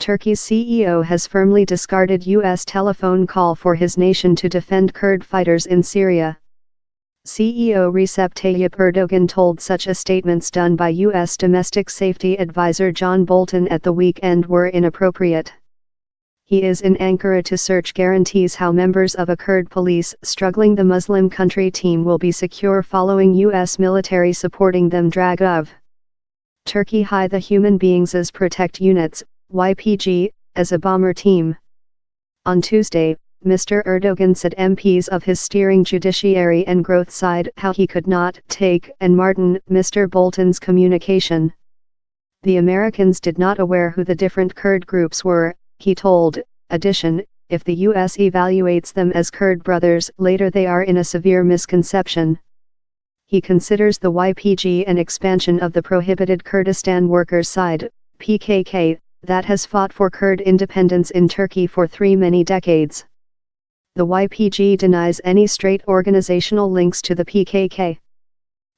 Turkey's CEO has firmly discarded U.S. telephone call for his nation to defend Kurd fighters in Syria. CEO Recep Tayyip Erdogan told such statements done by U.S. Domestic Safety Advisor John Bolton at the weekend were inappropriate. He is in Ankara to search guarantees how members of a Kurd police struggling the Muslim country team will be secure following U.S. military supporting them drag of Turkey high the Human Beings as Protect Units, YPG, as a bomber team. On Tuesday, Mr. Erdogan said MPs of his steering judiciary and growth side how he could not take and Martin, Mr. Bolton's communication. The Americans did not aware who the different Kurd groups were, he told. Addition, if the U.S. evaluates them as Kurd brothers later they are in a severe misconception. He considers the YPG an expansion of the prohibited Kurdistan Workers' Side, PKK, that has fought for Kurd independence in Turkey for many decades. The YPG denies any straight organizational links to the PKK.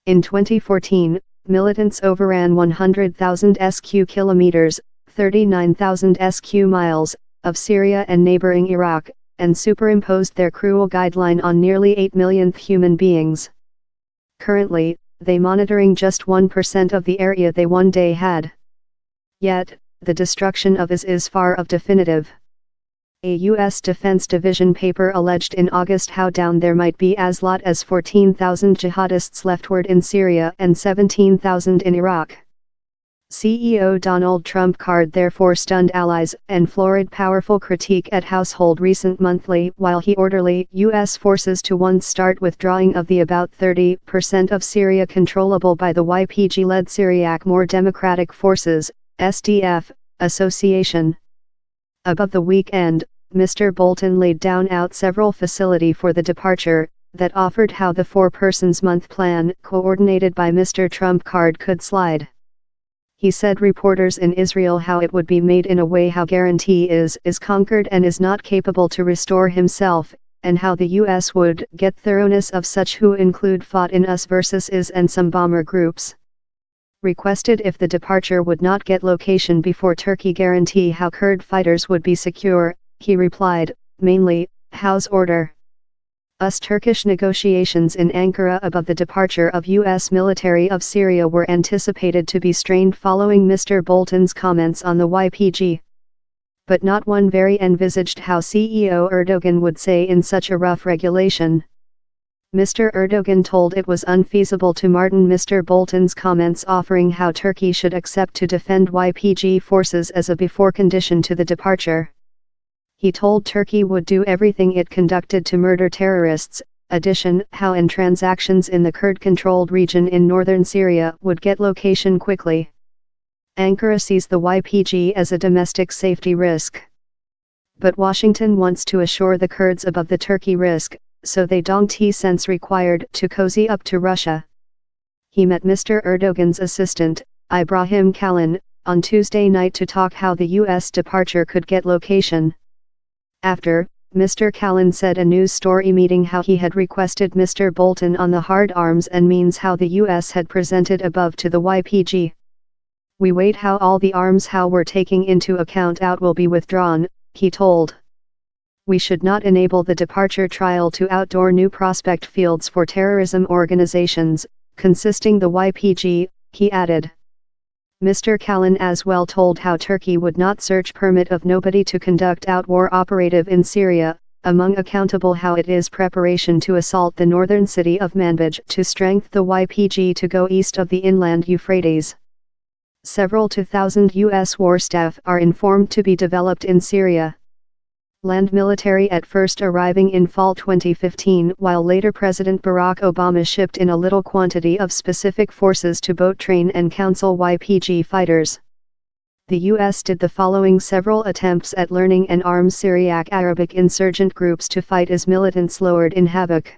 In 2014, militants overran 100,000 sq kilometers, 39,000 sq miles, of Syria and neighboring Iraq, and superimposed their cruel guideline on nearly 8 millionth human beings. Currently, they monitoring just 1% of the area they one day had. Yet, the destruction of is far of definitive. A U.S. Defense Division paper alleged in August how down there might be as lot as 14,000 jihadists leftward in Syria and 17,000 in Iraq. CEO Donald Trump card therefore stunned allies and florid powerful critique at household recent monthly while he orderly U.S. forces to once start withdrawing of the about 30% of Syria controllable by the YPG-led Syriac More Democratic Forces, SDF, association. Above the weekend, Mr. Bolton laid down out several facility for the departure, that offered how the 4-persons-month plan, coordinated by Mr. Trump card could slide. He said reporters in Israel how it would be made in a way how guarantee is conquered and is not capable to restore himself, and how the U.S. would get thoroughness of such who include fought in us versus is and some bomber groups. Requested if the departure would not get location before Turkey guarantee how Kurd fighters would be secure, he replied, mainly, how's order? Us Turkish negotiations in Ankara above the departure of U.S. military of Syria were anticipated to be strained following Mr. Bolton's comments on the YPG. But not one very envisaged how CEO Erdogan would say in such a rough regulation. Mr. Erdogan told it was unfeasible to Martin Mr. Bolton's comments offering how Turkey should accept to defend YPG forces as a before condition to the departure. He told Turkey would do everything it conducted to murder terrorists, addition how and transactions in the Kurd-controlled region in northern Syria would get location quickly. Ankara sees the YPG as a domestic safety risk. But Washington wants to assure the Kurds above the Turkey risk, so they don't sense required to cozy up to Russia. He met Mr. Erdogan's assistant, Ibrahim Kalin, on Tuesday night to talk how the U.S. departure could get location. After, Mr. Kalin said a news story meeting how he had requested Mr. Bolton on the hard arms and means how the U.S. had presented above to the YPG. We wait how all the arms how we're taking into account out will be withdrawn, he told. We should not enable the departure trial to outdoor new prospect fields for terrorism organizations, consisting the YPG, he added. Mr. Kalin as well told how Turkey would not search permit of nobody to conduct out war operative in Syria, among accountable how it is preparation to assault the northern city of Manbij to strengthen the YPG to go east of the inland Euphrates. Several 2,000 U.S. war staff are informed to be developed in Syria. Land military at first arriving in fall 2015 while later President Barack Obama shipped in a little quantity of specific forces to boat train and counsel YPG fighters. The U.S. did the following several attempts at learning and arms Syriac Arabic insurgent groups to fight as militants lowered in havoc.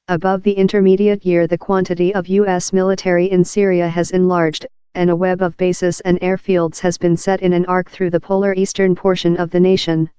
Above the intermediate year the quantity of U.S. military in Syria has enlarged, and a web of bases and airfields has been set in an arc through the polar eastern portion of the nation.